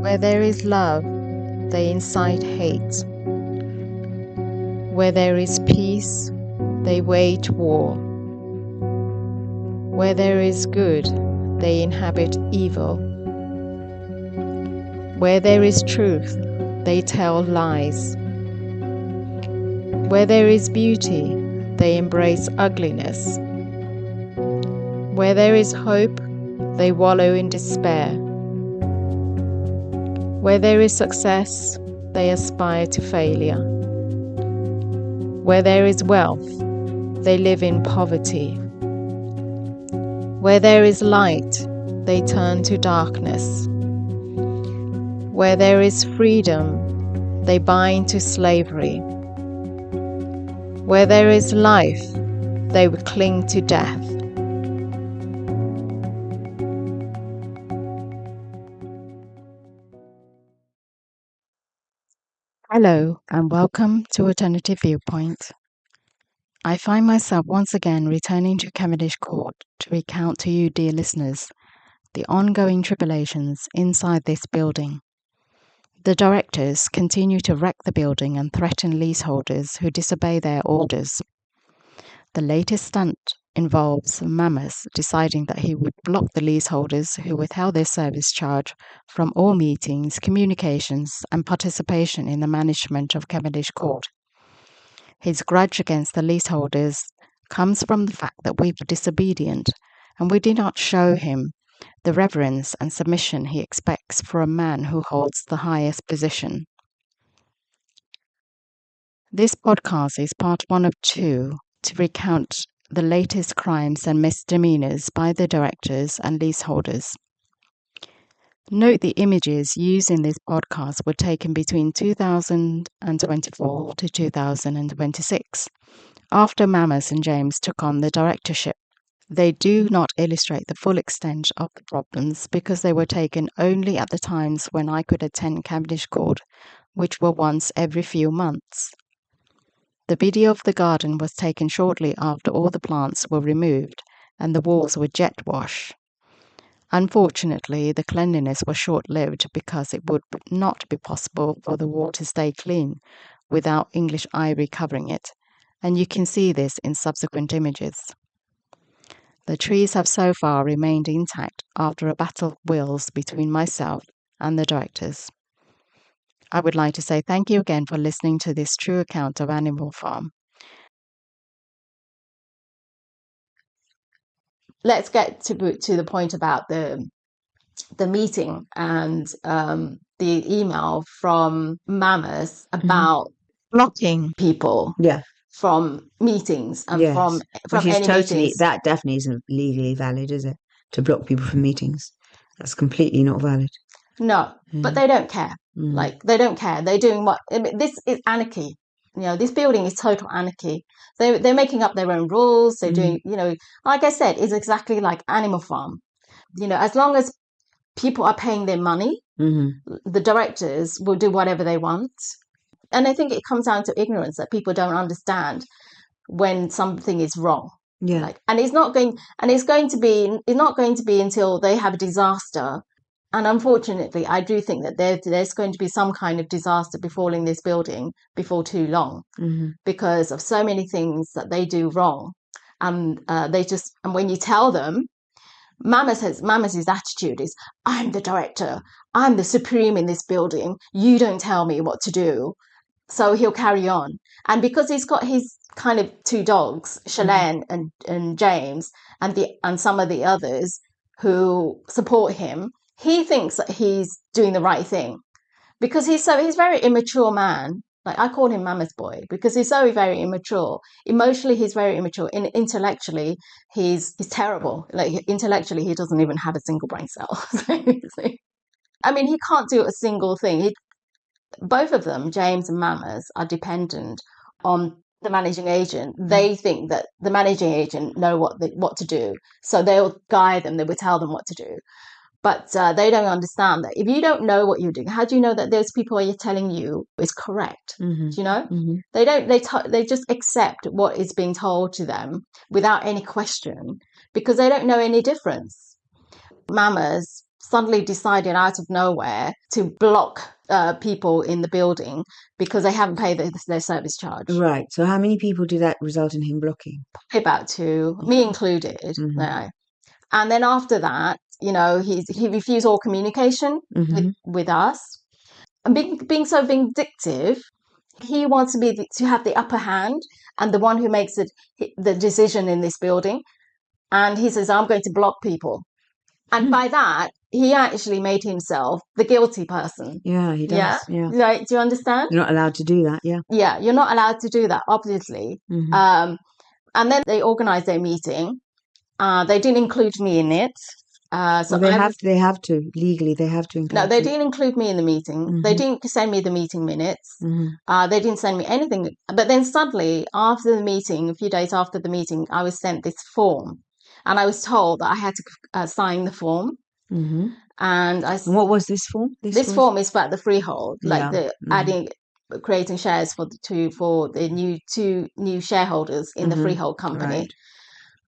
Where there is love, they incite hate. Where there is peace, they wage war. Where there is good, they inhabit evil. Where there is truth, they tell lies. Where there is beauty, they embrace ugliness. Where there is hope, they wallow in despair. Where there is success, they aspire to failure. Where there is wealth, they live in poverty. Where there is light, they turn to darkness. Where there is freedom, they bind to slavery. Where there is life, they cling to death. Hello and welcome to Alternative Viewpoint. I find myself once again returning to Cavendish Court to recount to you, dear listeners, the ongoing tribulations inside this building. The directors continue to wreck the building and threaten leaseholders who disobey their orders. The latest stunt involves Mammoth deciding that he would block the leaseholders who withheld their service charge from all meetings, communications, and participation in the management of Cavendish Court. His grudge against the leaseholders comes from the fact that we were disobedient and we did not show him the reverence and submission he expects for a man who holds the highest position. This podcast is part 1 of 2 to recount the latest crimes and misdemeanours by the directors and leaseholders. Note the images used in this podcast were taken between 2024 to 2026, after Mammoth and James took on the directorship. They do not illustrate the full extent of the problems because they were taken only at the times when I could attend Cavendish Court, which were once every few months. The video of the garden was taken shortly after all the plants were removed and the walls were jet washed. Unfortunately, the cleanliness was short-lived because it would not be possible for the wall to stay clean without English ivy covering it, and you can see this in subsequent images. The trees have so far remained intact after a battle of wills between myself and the directors. I would like to say thank you again for listening to this true account of Animal Farm. Let's get to the point about the meeting and the email from Mammoth about blocking people from meetings and from any meetings. That definitely isn't legally valid, is it? To block people from meetings. That's completely not valid. No, but they don't care. Like, they don't care. They're doing what? I mean, this is anarchy. You know, this building is total anarchy. They're making up their own rules. They're doing, you know, like I said, it's exactly like Animal Farm. You know, as long as people are paying their money, the directors will do whatever they want. And I think it comes down to ignorance, that people don't understand when something is wrong. Yeah. Like, it's not going to be until they have a disaster. And unfortunately, I do think that there's going to be some kind of disaster befalling this building before too long, because of so many things that they do wrong. And when you tell them, Mammoth's attitude is, I'm the director, I'm the supreme in this building, you don't tell me what to do. So he'll carry on. And because he's got his kind of 2 dogs, Shalane and James, and some of the others who support him, he thinks that he's doing the right thing, because he's very immature man. Like, I call him Mammoth Boy because he's so very immature. Emotionally, he's very immature. Intellectually, he's terrible. Like, intellectually, he doesn't even have a single brain cell. I mean, he can't do a single thing. Both of them, James and Mammoth, are dependent on the managing agent. They think that the managing agent know what to do, so they'll guide them. They will tell them what to do. But they don't understand that if you don't know what you're doing, how do you know that those people are telling you is correct? Do you know? They don't. They just accept what is being told to them without any question, because they don't know any difference. Mammoth suddenly decided out of nowhere to block people in the building because they haven't paid their service charge. Right. So how many people did that result in him blocking? About 2, me included. Mm-hmm. And then after that, he refused all communication Mm-hmm. with us. And being so vindictive, he wants to have the upper hand and the one who makes the decision in this building. And he says, I'm going to block people. And by that, he actually made himself the guilty person. Yeah, he does. Yeah. Right. Do you understand? You're not allowed to do that. Yeah. Yeah, you're not allowed to do that, obviously. Mm-hmm. And then they organized their meeting. They didn't include me in it. So Well, they have to legally. They have to include. No, they you. didn't include me in the meeting. Mm-hmm. They didn't send me the meeting minutes. Mm-hmm. They didn't send me anything. But then suddenly, after the meeting, a few days after the meeting, I was sent this form, and I was told that I had to sign the form. Mm-hmm. And what was this form? This form is about the freehold, like Yeah. creating shares for the two new shareholders in the freehold company. Right.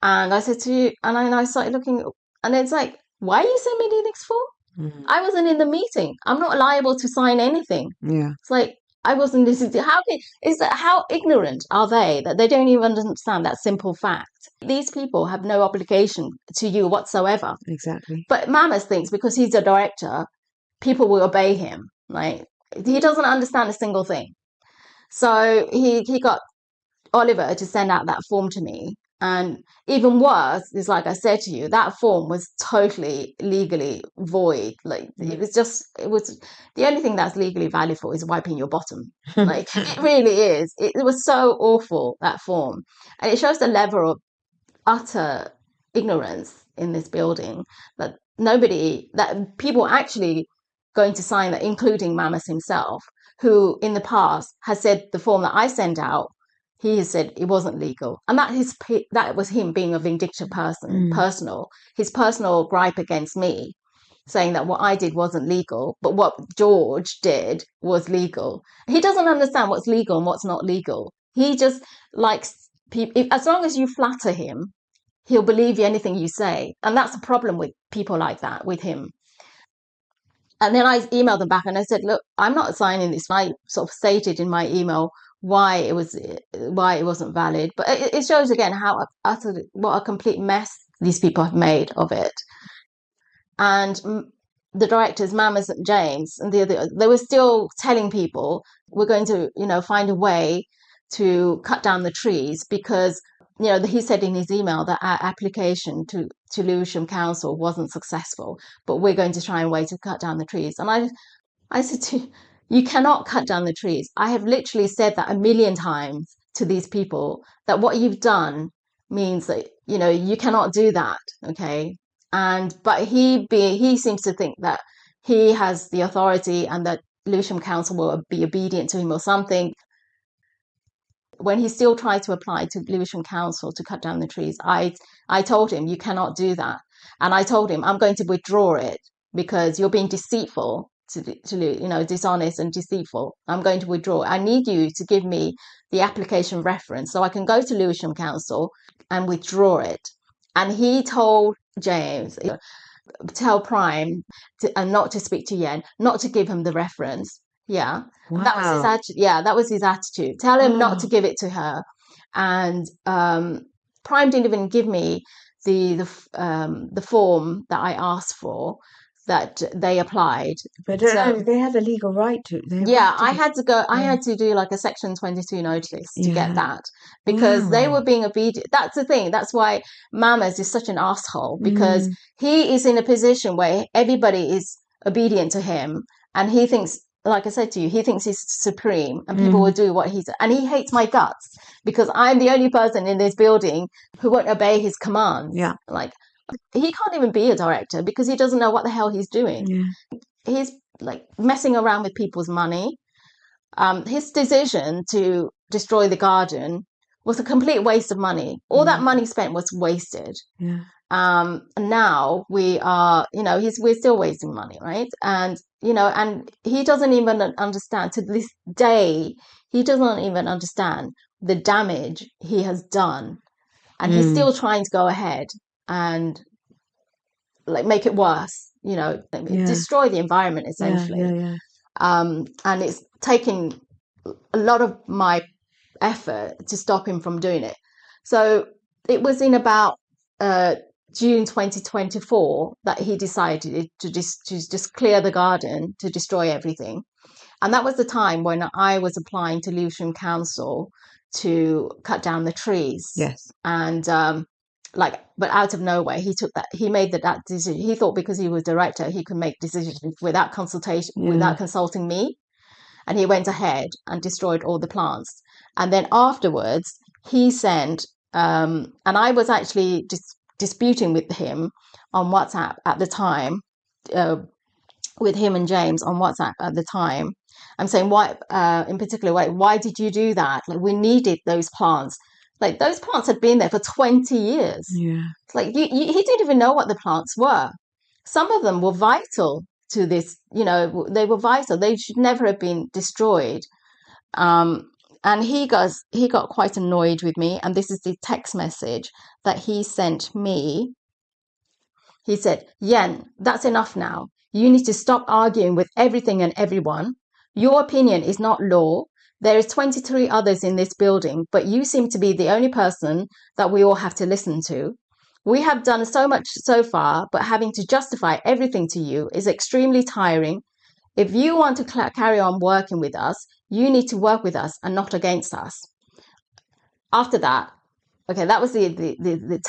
And I said to you, and I started looking, and it's like, why are you sending me this form? Mm-hmm. I wasn't in the meeting. I'm not liable to sign anything. Yeah. It's like I wasn't listening to how ignorant are they that they don't even understand that simple fact? These people have no obligation to you whatsoever. Exactly. But Mamas thinks because he's a director, people will obey him. Like he doesn't understand a single thing. So he got Oliver to send out that form to me. And even worse is, like I said to you, that form was totally legally void. Like it was the only thing that's legally valid for is wiping your bottom. Like it really is. It was so awful, that form. And it shows the level of utter ignorance in this building that people actually going to sign that, including Mamas himself, who in the past has said the form that I sent out, he has said it wasn't legal. And that was him being a vindictive person, his personal gripe against me, saying that what I did wasn't legal, but what George did was legal. He doesn't understand what's legal and what's not legal. He just likes people, as long as you flatter him, he'll believe anything you say. And that's the problem with people like that, with him. And then I emailed them back and I said, look, I'm not signing this. I sort of stated in my email why it wasn't valid. But it shows again what a complete mess these people have made of it. And the directors, Mamas and James, and they were still telling people, we're going to, find a way to cut down the trees because, he said in his email that our application to Lewisham Council wasn't successful, but we're going to try and way to cut down the trees. And I said to you cannot cut down the trees. I have literally said that a million times to these people that what you've done means that, you cannot do that. Okay. But he seems to think that he has the authority and that Lewisham Council will be obedient to him or something. When he still tried to apply to Lewisham Council to cut down the trees, I told him you cannot do that, and I told him I'm going to withdraw it because you're being deceitful, dishonest and deceitful. I'm going to withdraw. I need you to give me the application reference so I can go to Lewisham Council and withdraw it. And he told James, tell Prime and not to speak to Yen, not to give him the reference. Yeah. Wow. That was his attitude. Yeah, that was his attitude. Tell him not to give it to her. And Prime didn't even give me the form that I asked for that they applied. But they have a legal right to. I had to go. I had to do like a Section 22 notice to get that because they were being obedient. That's the thing. That's why Mamas is such an asshole because he is in a position where everybody is obedient to him, and he thinks, like I said to you, he thinks he's supreme, and people will do what he's. And he hates my guts because I'm the only person in this building who won't obey his commands. Yeah, like. He can't even be a director because he doesn't know what the hell he's doing. Yeah. He's like messing around with people's money. His decision to destroy the garden was a complete waste of money. All that money spent was wasted. Yeah. Now we are, we're still wasting money, right? And, and he doesn't even understand to this day, he doesn't even understand the damage he has done. And he's still trying to go ahead and like make it worse. destroy the environment, essentially. And it's taking a lot of my effort to stop him from doing it. So it was in about June 2024 that he decided to just clear the garden, to destroy everything. And that was the time when I was applying to Lewisham Council to cut down the trees. Yes. And but out of nowhere, he made that decision. He thought because he was director, he could make decisions without consultation, without consulting me. And he went ahead and destroyed all the plants. And then afterwards, he sent, and I was actually disputing with him on WhatsApp at the time, with him and James on WhatsApp at the time. I'm saying, why, in particular, why did you do that? Like, we needed those plants. Like, those plants had been there for 20 years. Yeah. Like, he didn't even know what the plants were. Some of them were vital to this, they were vital. They should never have been destroyed. And he got quite annoyed with me. And this is the text message that he sent me. He said, "Yen, that's enough now. You need to stop arguing with everything and everyone. Your opinion is not law. There is 23 others in this building, but you seem to be the only person that we all have to listen to. We have done so much so far, but having to justify everything to you is extremely tiring. If you want to carry on working with us, you need to work with us and not against us." After that, okay, that was the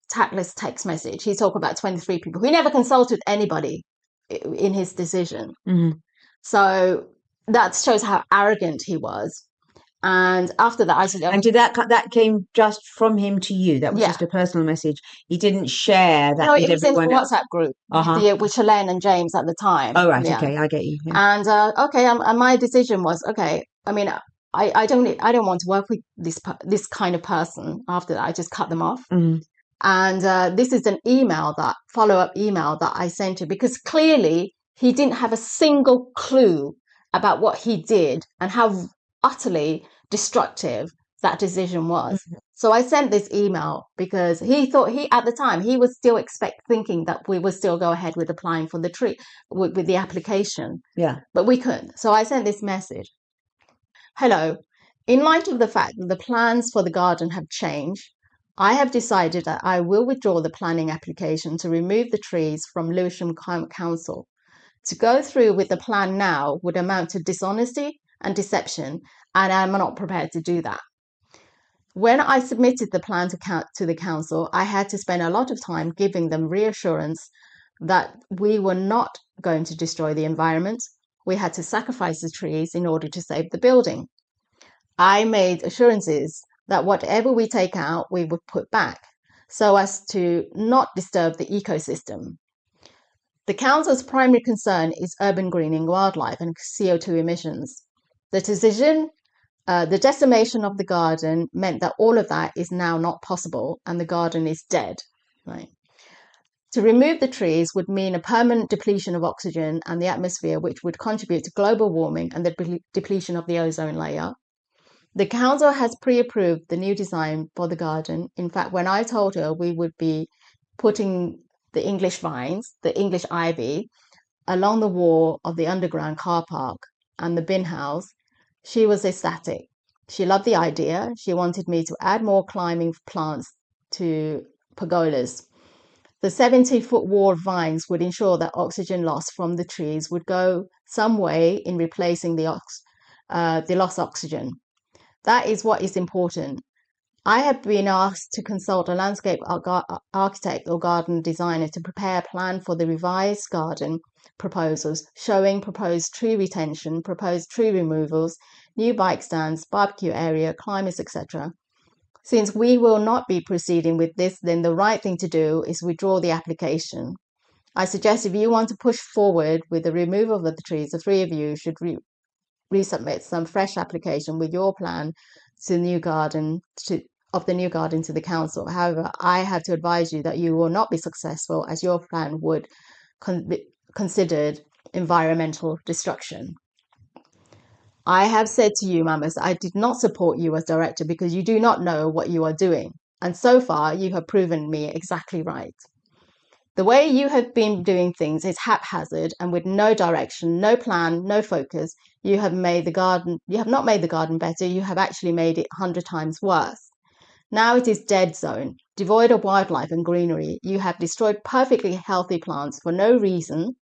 tactless text message. He talked about 23 people. He never consulted anybody in his decision. Mm-hmm. So that shows how arrogant he was. And after that, I said, and did that came just from him to you? That was just a personal message. He didn't share that. No, with it was in the everyone WhatsApp group with Shalane and James at the time. Oh, right. Yeah. Okay, I get you. Yeah. And and my decision was, okay, I mean, I don't want to work with this kind of person. After that, I just cut them off. Mm-hmm. And this is an follow-up email that I sent him, because clearly he didn't have a single clue about what he did and how utterly destructive that decision was. Mm-hmm. So I sent this email because he thought at the time he was still thinking that we would still go ahead with applying for the tree with the application. Yeah. But we couldn't. So I sent this message. "Hello. In light of the fact that the plans for the garden have changed, I have decided that I will withdraw the planning application to remove the trees from Lewisham Council. To go through with the plan now would amount to dishonesty and deception, and I'm not prepared to do that. When I submitted the plan to the council, I had to spend a lot of time giving them reassurance that we were not going to destroy the environment. We had to sacrifice the trees in order to save the building. I made assurances that whatever we take out, we would put back, so as to not disturb the ecosystem. The council's primary concern is urban greening, wildlife, and CO2 emissions. The decimation of the garden meant that all of that is now not possible, and the garden is dead. Right? To remove the trees would mean a permanent depletion of oxygen and the atmosphere, which would contribute to global warming and the depletion of the ozone layer. The council has pre-approved the new design for the garden. In fact, when I told her we would be putting the English vines, the English ivy, along the wall of the underground car park and the bin house, she was ecstatic. She loved the idea. She wanted me to add more climbing plants to pergolas. The 70-foot wall of vines would ensure that oxygen loss from the trees would go some way in replacing the lost oxygen. That is what is important. I have been asked to consult a landscape architect or garden designer to prepare a plan for the revised garden proposals, showing proposed tree retention, proposed tree removals, new bike stands, barbecue area, climbers, etc. Since we will not be proceeding with this, then the right thing to do is withdraw the application. I suggest if you want to push forward with the removal of the trees, the three of you should resubmit some fresh application with your plan to the new garden to the council. However, I have to advise you that you will not be successful, as your plan would be considered environmental destruction. I have said to you, Mamas, I did not support you as director because you do not know what you are doing. And so far, you have proven me exactly right. The way you have been doing things is haphazard and with no direction, no plan, no focus. You have not made the garden better. You have actually made it 100 times worse. Now it is dead zone, devoid of wildlife and greenery. You have destroyed perfectly healthy plants for no reason.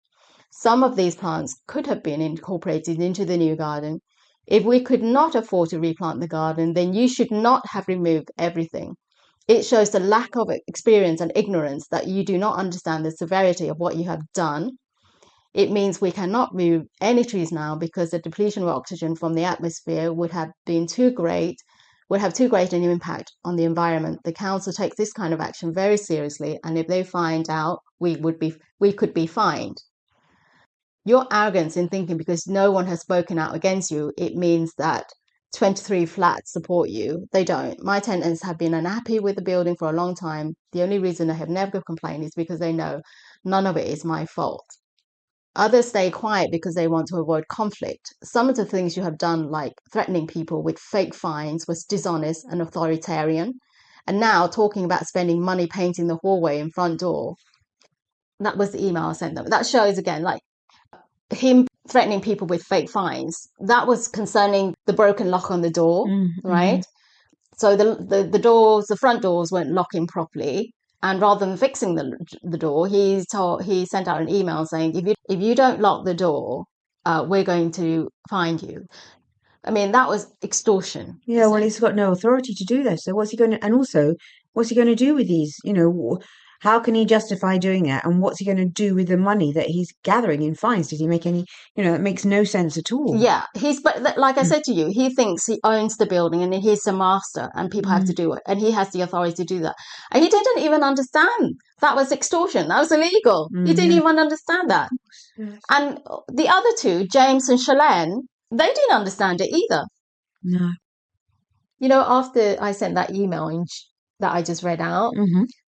Some of these plants could have been incorporated into the new garden. If we could not afford to replant the garden, then you should not have removed everything. It shows the lack of experience and ignorance that you do not understand the severity of what you have done. It means we cannot move any trees now because the depletion of oxygen from the atmosphere would have too great an impact on the environment. The council takes this kind of action very seriously, and if they find out, we could be fined. Your arrogance in thinking because no one has spoken out against you, it means that 23 flats support you. They don't. My tenants have been unhappy with the building for a long time. The only reason they have never complained is because they know none of it is my fault. Others stay quiet because they want to avoid conflict. Some of the things you have done, like threatening people with fake fines, was dishonest and authoritarian. And now talking about spending money painting the hallway and front door. That was the email I sent them. That shows again, like him threatening people with fake fines. That was concerning the broken lock on the door, right? So the doors, the front doors weren't locking properly. And rather than fixing the door, he sent out an email saying, if you don't lock the door, we're going to fine you. I mean, that was extortion. Yeah, well, he's got no authority to do that. So what's he going to, and also, what's he going to do with these, how can he justify doing that? And what's he going to do with the money that he's gathering in fines? Did he make any, it makes no sense at all. Yeah, but like I said to you, he thinks he owns the building and he's the master and people have to do it. And he has the authority to do that. And he didn't even understand that was extortion. That was illegal. He didn't even understand that. Yes. And the other two, James and Shalane, they didn't understand it either. No. After I sent that email that I just read out,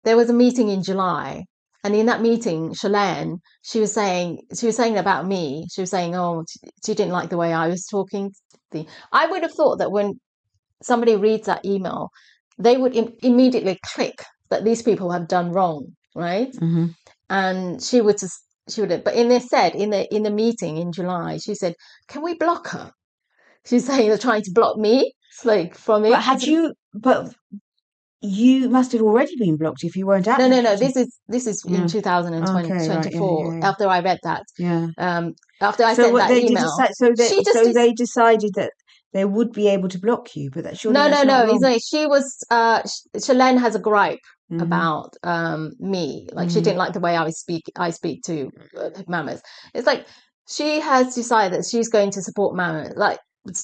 there was a meeting in July. And in that meeting, Shalane, she was saying about me, she was saying, oh, she didn't like the way I was talking. I would have thought that when somebody reads that email, they would immediately click that these people have done wrong, right? And she would, but in the meeting in July, she said, can we block her? She's saying they're trying to block me, like from it. But you must have already been blocked if you weren't at. No. This is in 2024. Right, after I read that. Yeah. After I sent that email. They decided that they would be able to block you, but that surely No. She was. Shalane has a gripe about me. Like she didn't like the way I speak to Mammoth. It's like she has decided that she's going to support Mammoth. Like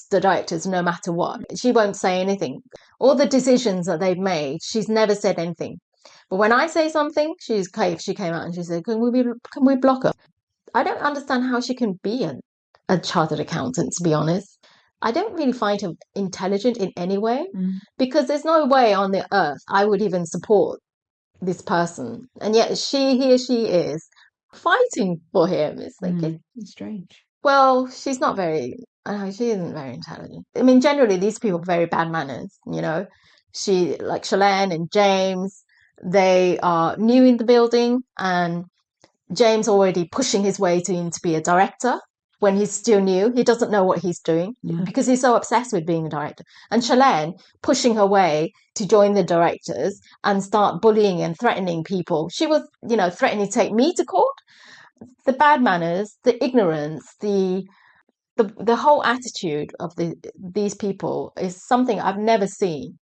the directors, no matter what. She won't say anything. All the decisions that they've made, she's never said anything. But when I say something, she came out and she said, can we block her? I don't understand how she can be a chartered accountant, to be honest. I don't really find her intelligent in any way because there's no way on the earth I would even support this person. And yet she is fighting for him. It's like it's strange. Well, she's not very. She isn't very intelligent. I mean, generally, these people have very bad manners, She, like Shalane and James, they are new in the building, and James already pushing his way to be a director when he's still new. He doesn't know what he's doing because he's so obsessed with being a director. And Shalane pushing her way to join the directors and start bullying and threatening people. She was, threatening to take me to court. The bad manners, the ignorance, the whole attitude of these people is something I've never seen.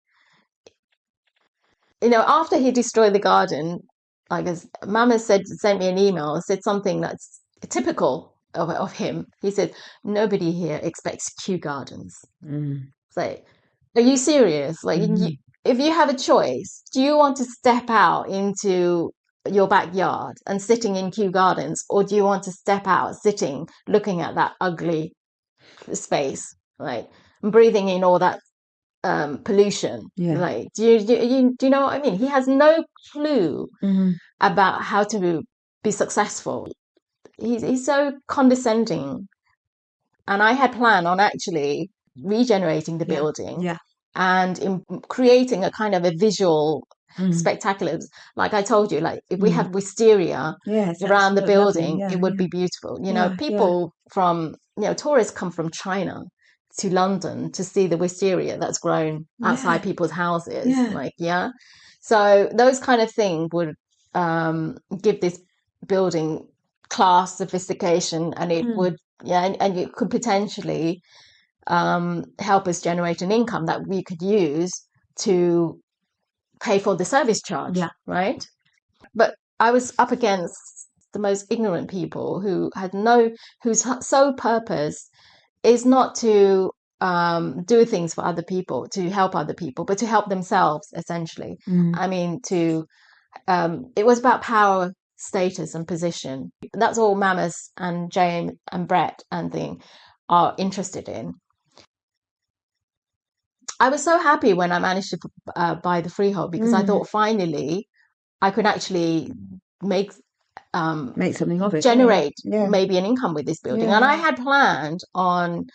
After he destroyed the garden, like as Mama sent me an email, said something that's typical of him. He said, nobody here expects Kew Gardens. It's like, are you serious? Like, if you have a choice, do you want to step out into your backyard and sitting in Kew Gardens, or do you want to step out, sitting, looking at that ugly space, like, and breathing in all that pollution? Like, do you know what I mean? He has no clue about how to be successful. He's so condescending. And I had planned on actually regenerating the building and in creating a kind of a visual spectacular. Like I told you, like if we had wisteria around the building, it would be beautiful. You know, people from, you know, tourists come from China to London to see the wisteria that's grown outside people's houses. Like, so those kind of things would give this building class, sophistication, and it would, and it could potentially help us generate an income that we could use to pay for the service charge, right? But I was up against the most ignorant people whose sole purpose is not to do things for other people, to help other people, but to help themselves, essentially. I mean, it was about power, status, and position. That's all Mamas and James and Brett and thing are interested in. I was so happy when I managed to buy the freehold, because I thought finally I could actually make something of it, generate maybe an income with this building. And I had planned on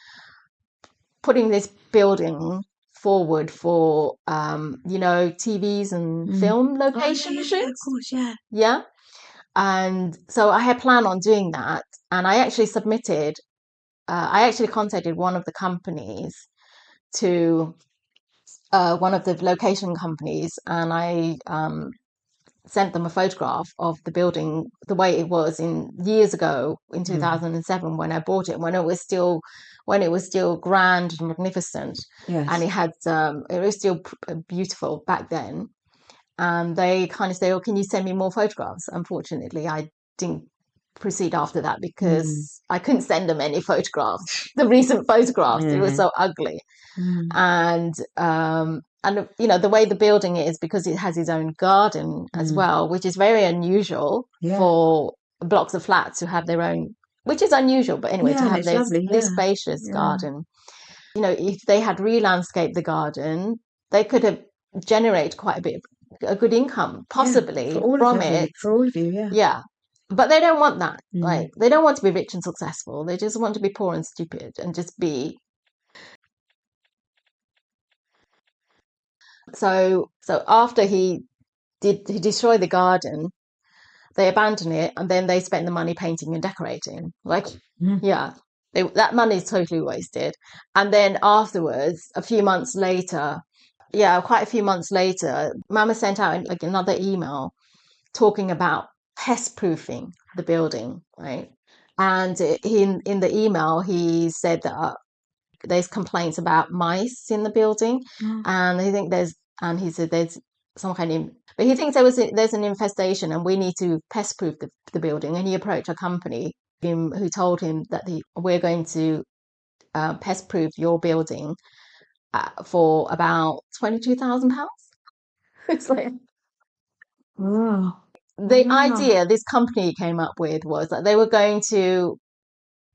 putting this building forward for you know, TVs and film location shoots. Of course, and so I had planned on doing that, and I actually contacted one of the companies, to one of the location companies, and I sent them a photograph of the building the way it was years ago in 2007 when I bought it, when it was still grand and magnificent, and it was still beautiful back then. And they kind of say, "Oh, can you send me more photographs?" Unfortunately, I didn't proceed after that, because I couldn't send them any photographs, the recent photographs. It was so ugly. And you know, the way the building is, because it has its own garden as well, which is very unusual for blocks of flats to have their own, which is unusual, but anyway, to have this spacious garden. You know, if they had re-landscaped the garden, they could have generated quite a good income, possibly, from it. For all of you, But they don't want that. Like, they don't want to be rich and successful. They just want to be poor and stupid and just be. So after he destroyed the garden, they abandoned it, and then they spent the money painting and decorating. Like, that money is totally wasted. And then afterwards, quite a few months later, Mama sent out like another email talking about pest proofing the building, right? And in the email, he said that there's complaints about mice in the building, and he said there's some kind of, but he thinks there's an infestation, and we need to pest proof the building. And he approached a company who told him that we're going to pest proof your building for about £22,000. It's like, the idea this company came up with was that they were going to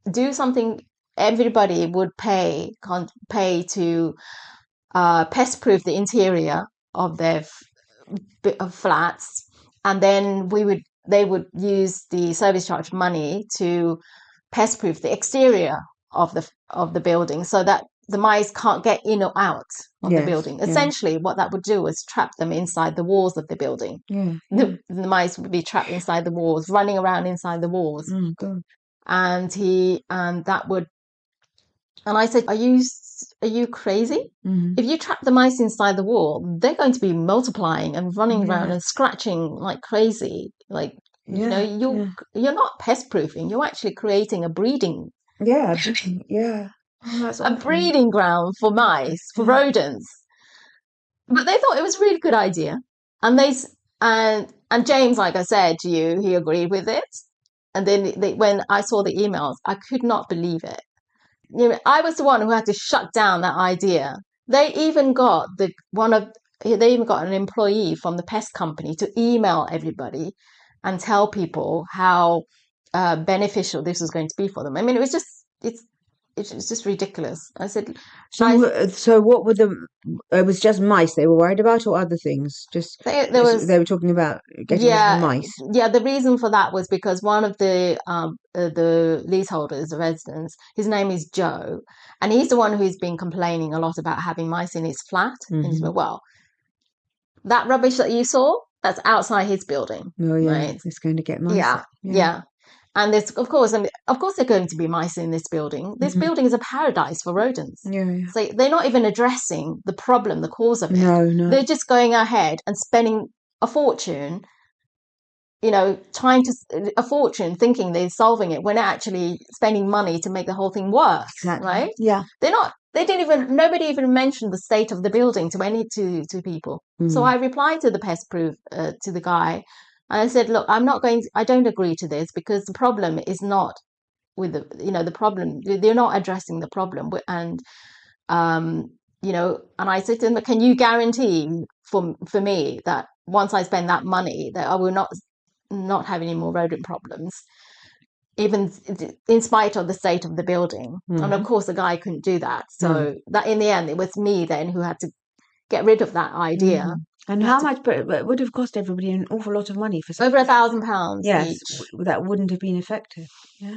do something. Everybody would pay to pest proof the interior of their flats, and then they would use the service charge money to pest proof the exterior of the building, so that the mice can't get in or out of the building. Essentially, what that would do was trap them inside the walls of the building. The mice would be trapped inside the walls, running around inside the walls. And I said, are you crazy? If you trap the mice inside the wall, they're going to be multiplying and running around and scratching like crazy. Like, you know, you're not pest proofing. You're actually creating a breeding. A breeding ground for mice, for rodents. But they thought it was a really good idea. And and James, like I said to you, he agreed with it. And then when I saw the emails, I could not believe it. You know, I was the one who had to shut down that idea. They even got an employee from the pest company to email everybody and tell people how beneficial this was going to be for them. I mean, it's just ridiculous. I said, so what were it was just mice they were worried about, or other things? Just they were talking about getting rid of the mice. Yeah, the reason for that was because one of the leaseholders, the residents, his name is Joe, and he's the one who's been complaining a lot about having mice in his flat. And he's like, well, That rubbish that you saw, that's outside his building, Oh yeah, right? it's going to get mice. Yeah, yeah. And there's, of course, there are going to be mice in this building. This building is a paradise for rodents. Yeah. So they're not even addressing the problem, the cause of it. No. They're just going ahead and spending a fortune, a fortune thinking they're solving it when actually spending money to make the whole thing worse. Exactly. Right? Yeah. Nobody even mentioned the state of the building to people. So I replied to the pest proof, to the guy, and I said, look, I don't agree to this because the problem is not with the problem. They're not addressing the problem. And, and I said to them, can you guarantee for me that once I spend that money that I will not have any more rodent problems, even in spite of the state of the building. And of course the guy couldn't do that. So that in the end, it was me then who had to get rid of that idea. And how much? But it would have cost everybody an awful lot of money for over £1,000 yes, each. That wouldn't have been effective. Yeah.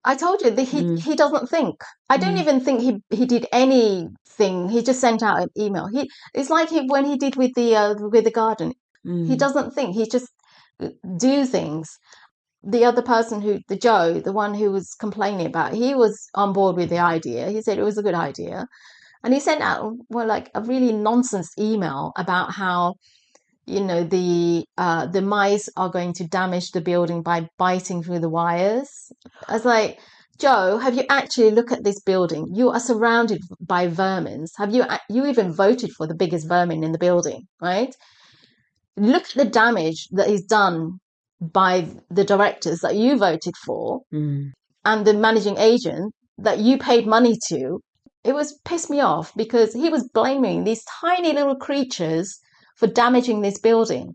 I told you that he doesn't think. I don't even think he did anything. He just sent out an email. It's like when he did with the garden. He doesn't think. He just do things. The other person Joe, the one who was complaining about, he was on board with the idea. He said it was a good idea. And he sent out like a really nonsense email about how, the mice are going to damage the building by biting through the wires. I was like, Joe, have you actually looked at this building? You are surrounded by vermins. Have you even voted for the biggest vermin in the building, right? Look at the damage that is done by the directors that you voted for and the managing agent that you paid money to. It was pissed me off because he was blaming these tiny little creatures for damaging this building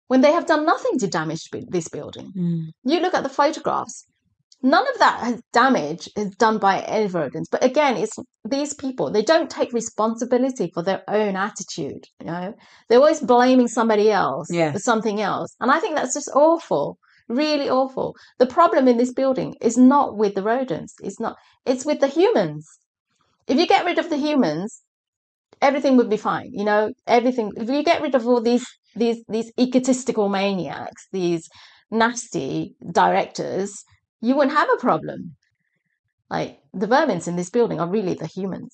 when they have done nothing to damage this building. You look at the photographs. None of that damage is done by any rodents. But again, it's these people, they don't take responsibility for their own attitude. They're always blaming somebody else for something else. And I think that's just awful, really awful. The problem in this building is not with the rodents. It's with the humans. If you get rid of the humans, everything would be fine. Everything. If you get rid of all these egotistical maniacs, these nasty directors, you wouldn't have a problem. Like the vermins in this building are really the humans.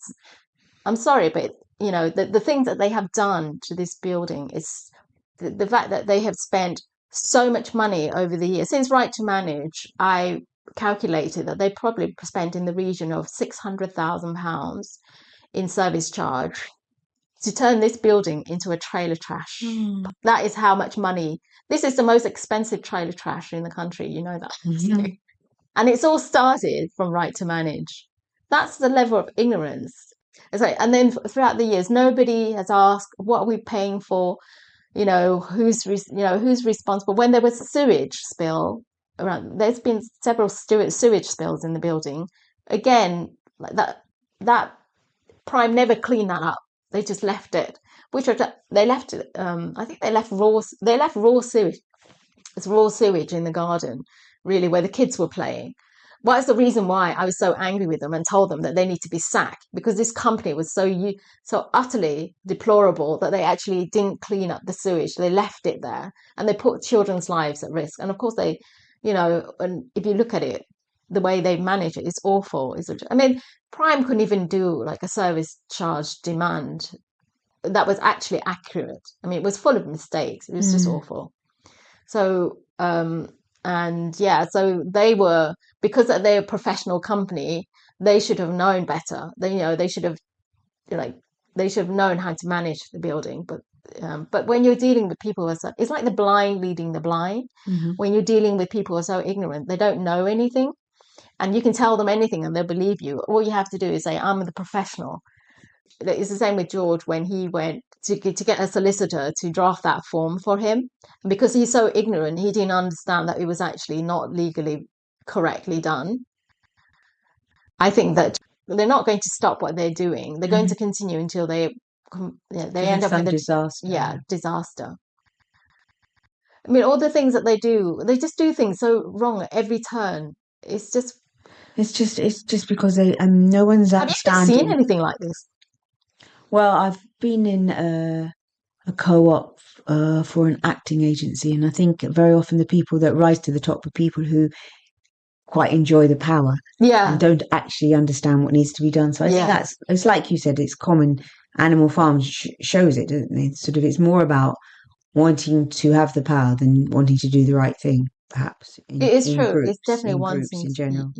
I'm sorry, but the things that they have done to this building is the fact that they have spent so much money over the years. Since Right to Manage, I calculated that they probably spent in the region of £600,000 in service charge to turn this building into a trailer trash. That is how much money. This is the most expensive trailer trash in the country. You know that. And it's all started from Right to Manage. That's the level of ignorance. And then throughout the years, nobody has asked, what are we paying for? Who's responsible? When there was a sewage spill around, there's been several sewage spills in the building. Again, like that Prime never cleaned that up. They just left it. They left it. I think they left raw sewage. It's raw sewage in the garden, really, where the kids were playing. Well, that's the reason why I was so angry with them and told them that they need to be sacked, because this company was so utterly deplorable that they actually didn't clean up the sewage. They left it there and they put children's lives at risk. And of course and if you look at it, the way they manage it is awful. I mean, Prime couldn't even do like a service charge demand that was actually accurate. I mean, it was full of mistakes. It was just awful. So, so because they're a professional company, they should have known better. They should have known how to manage the building. But when you're dealing with people it's like the blind leading the blind. When you're dealing with people who are so ignorant, they don't know anything, and you can tell them anything and they'll believe you. All you have to do is say, I'm the professional. It's the same with George when he went to get a solicitor to draft that form for him. And because he's so ignorant, he didn't understand that it was actually not legally correctly done. I think that they're not going to stop what they're doing. They're going to continue until they end up with a disaster. Disaster. I mean, all the things that they just do things so wrong at every turn. It's just because no one's understanding. Have you seen anything like this? Well, I've been in a co-op for an acting agency, and I think very often the people that rise to the top are people who quite enjoy the power and don't actually understand what needs to be done. So I think it's like you said, it's common. Animal Farms shows it, doesn't it? Sort of, it's more about wanting to have the power than wanting to do the right thing, perhaps. It is in true. groups, It's definitely in groups wanting in to, general.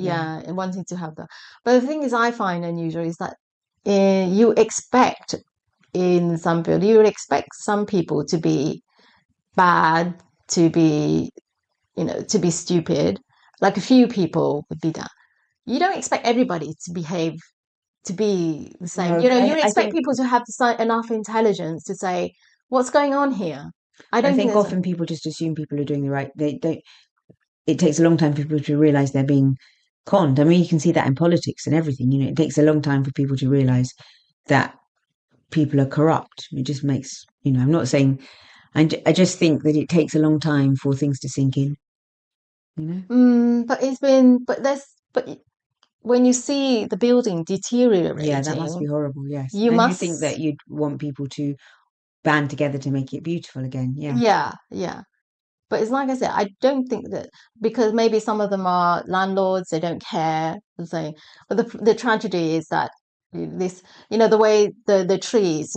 and wanting to have that. But the thing is, I find unusual is that you expect in some field, you would expect some people to be bad, to be, to be stupid. Like a few people would be that. You don't expect everybody to behave to be the same. No, You I expect think people to have enough intelligence to say, what's going on here? I I don't think think there's often people just assume people are doing the right. They don't. It takes a long time for people to realize they're being conned. I mean, you can see that in politics and everything. It takes a long time for people to realize that people are corrupt. It just makes, I'm not saying, I just think that it takes a long time for things to sink in, But but when you see the building deteriorating, Yeah, that must be horrible, yes. you And you must, think that you'd want people to band together to make it beautiful again, yeah. yeah. But it's like I said, I don't think that because maybe some of them are landlords, they don't care. So, but the tragedy is that this, the way the trees,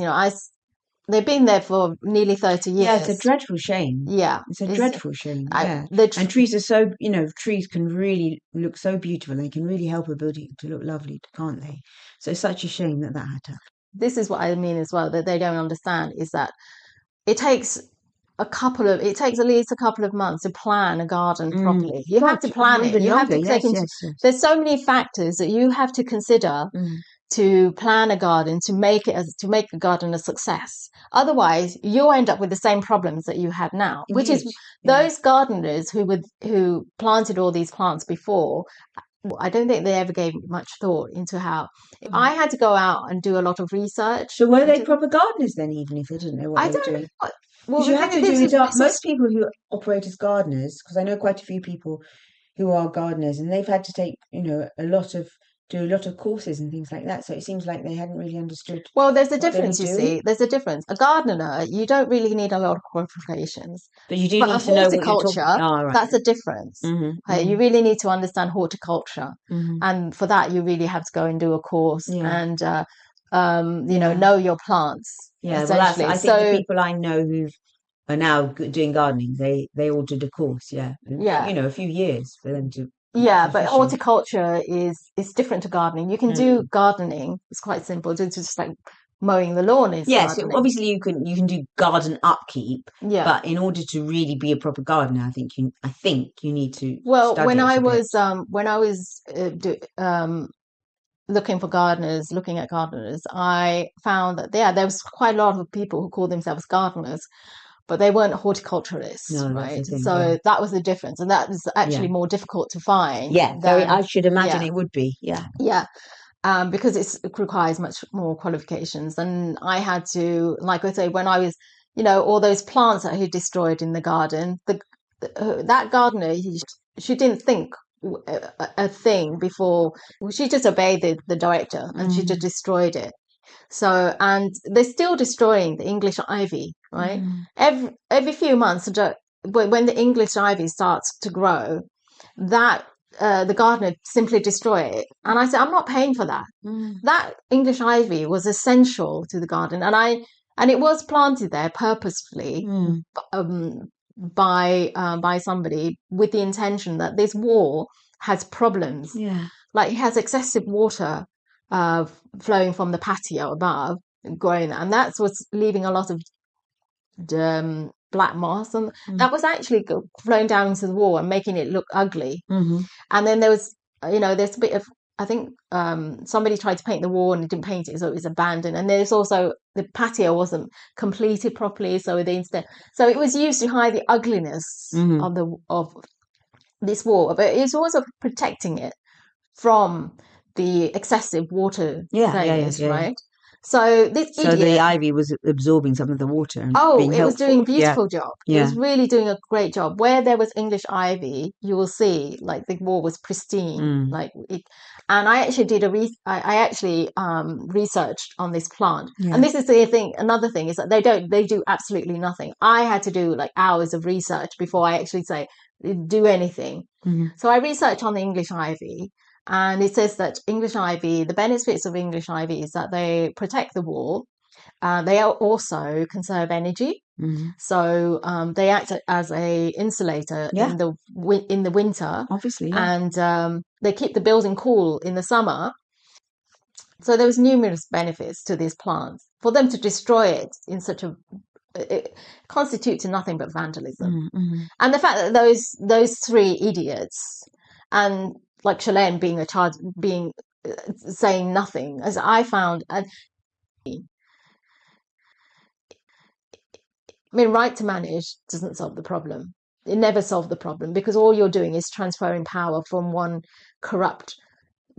they've been there for nearly 30 Yeah, it's a years. dreadful shame. Yeah, It's a dreadful shame, I, yeah. the And trees are so, trees can really look so beautiful. They can really help a building to look lovely, can't they? So it's such a shame that had to happen. This is what I mean as well, that they don't understand is that it takes it takes at least a couple of months to plan a garden properly. You have to plan it. Even You have longer, to take yes, into, yes. there's so many factors that you have to consider to plan a garden, to make the garden a success. Otherwise, you'll end up with the same problems that you have now, which is those gardeners who planted all these plants before. I don't think they ever gave much thought into how. If I had to go out and do a lot of research. So were they proper gardeners then, even if they didn't know what they were doing? Well, you have to do it. Most people who operate as gardeners, because I know quite a few people who are gardeners, and they've had to take, do a lot of courses and things like that. So it seems like they hadn't really understood. Well, there's a difference, you see. There's a difference. A gardener, you don't really need a lot of qualifications. But you do need to know what you're talking about. That's a difference. You really need to understand horticulture. And for that, you really have to go and do a course and, know your plants. Yeah, well, I think the people I know who are now doing gardening, they all did a course, a few years for them to. Yeah, but horticulture is different to gardening. You can do gardening; it's quite simple. It's just like mowing the lawn is gardening. Obviously you can do garden upkeep. Yeah, but in order to really be a proper gardener, I think you need to. Well, when I was looking at gardeners, I found that there was quite a lot of people who called themselves gardeners, but they weren't horticulturists, right? So that was the difference, and that is actually more difficult to find. Yeah, I should imagine it would be. Yeah, yeah, because it requires much more qualifications. And I had to, like I say, when I was, all those plants that he destroyed in the garden, that gardener, she didn't think a thing before. She just obeyed the director, and she just destroyed it. So, and they're still destroying the English ivy, right? Every few months, when the English ivy starts to grow, that the gardener simply destroy it. And I said, I'm not paying for that. That English ivy was essential to the garden, and it was planted there purposefully by somebody with the intention that this wall has problems. Yeah, like it has excessive water flowing from the patio above, growing, and that's what's leaving a lot of black moss, and that was actually flowing down into the wall and making it look ugly. And then there was, there's a bit of, I think somebody tried to paint the wall and didn't paint it, so it was abandoned. And there's also the patio wasn't completed properly, so it was used to hide the ugliness of this wall, but it's also protecting it from the excessive water layers, right? So this So the idiot, ivy was absorbing some of the water and being it was helpful. doing a beautiful job. It Yeah. was really doing a great job. Where there was English ivy, you will see like the wall was pristine. Like it, and I actually did I actually researched on this plant. Yeah. And this is the thing. Another thing is that they do absolutely nothing. I had to do like hours of research before I actually say do anything. So I researched on the English ivy. And it says that English ivy, the benefits of English ivy is that they protect the wall. They also conserve energy. So they act as a insulator Yeah. in the winter. Obviously, yeah. And they keep the building cool in the summer. So there was numerous benefits to these plants. For them to destroy it in such a it constitutes nothing but vandalism. And the fact that those three idiots and like Shalane being saying nothing, as I found, I mean, right to manage doesn't solve the problem. It never solved the problem because all you're doing is transferring power from one corrupt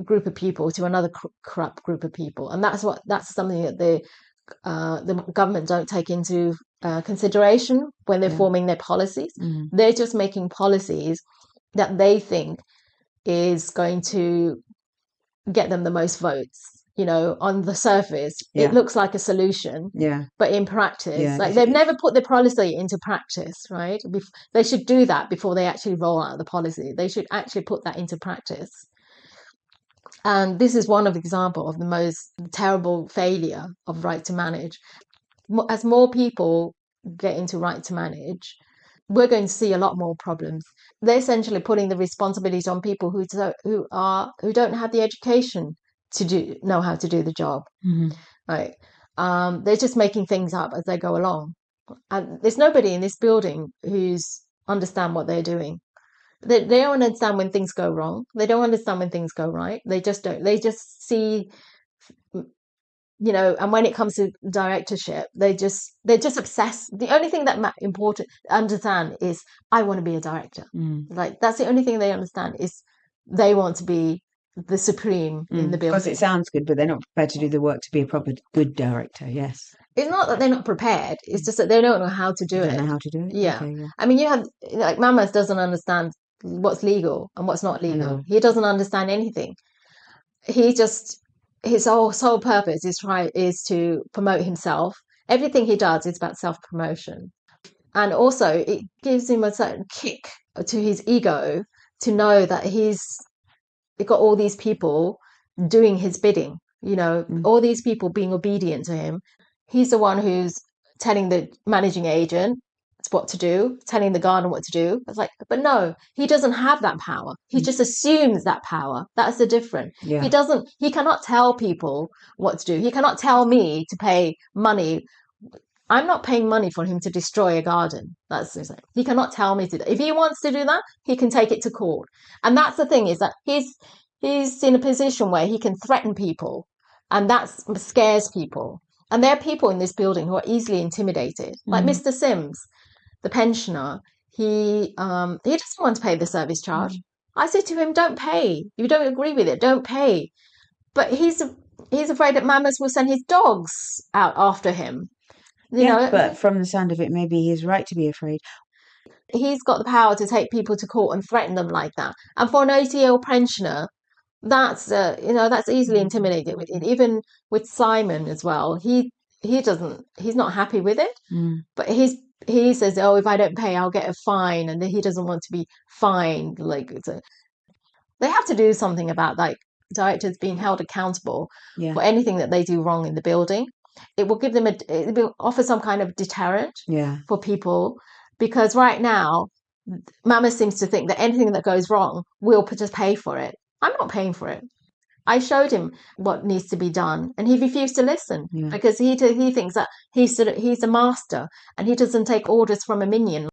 group of people to another corrupt group of people, and that's something that the government don't take into consideration when they're forming their policies. They're just making policies that they think is going to get them the most votes. On the surface, it looks like a solution. But in practice, like they've never put the policy into practice, right? They should do that before they actually roll out the policy. They should actually put that into practice. And this is one of the example of the most terrible failure of right to manage. As more people get into right to manage, we're going to see a lot more problems. They're essentially putting the responsibility on people who don't have the education to know how to do the job. Right? They're just making things up as they go along, and there's nobody in this building who's understand what they're doing. They don't understand when things go wrong. They don't understand when things go right. They just don't. They just see, and when it comes to directorship, they're just obsessed. The only thing that important understand is I want to be a director. Like that's the only thing they understand is they want to be the supreme in the building. Because it sounds good, but they're not prepared to do the work to be a proper good director. Yes. It's not that they're not prepared. It's just that they don't know how to do it. Don't know how to do it. Yeah. Okay, yeah. I mean, you have like Mamas doesn't understand what's legal and what's not legal. He doesn't understand anything. His whole sole purpose is to promote himself. Everything he does is about self-promotion. And also it gives him a certain kick to his ego to know that he's got all these people doing his bidding, all these people being obedient to him. He's the one who's telling the managing agent what to do, telling the gardener what to do. It's like, but no, he doesn't have that power. He just assumes that power. That's the difference. Yeah. He cannot tell people what to do. He cannot tell me to pay money. I'm not paying money for him to destroy a garden. He cannot tell me to do that. If he wants to do that, he can take it to court. And that's the thing, is that he's in a position where he can threaten people, and that scares people. And there are people in this building who are easily intimidated, like Mr. Sims, the pensioner. He doesn't want to pay the service charge. I said to him, don't pay. You don't agree with it, don't pay. But he's afraid that Mamas will send his dogs out after him. But from the sound of it, maybe he's right to be afraid. He's got the power to take people to court and threaten them like that. And for an 80-year-old pensioner, that's easily intimidated with it. Even with Simon as well, he's not happy with it. But he says, oh, if I don't pay, I'll get a fine, and he doesn't want to be fined. They have to do something about directors being held accountable for anything that they do wrong in the building. It will give them it will offer some kind of deterrent for people, because right now Mama seems to think that anything that goes wrong, we'll just pay for it. I'm not paying for it. I showed him what needs to be done, and he refused to listen because he thinks that he's a master, and he doesn't take orders from a minion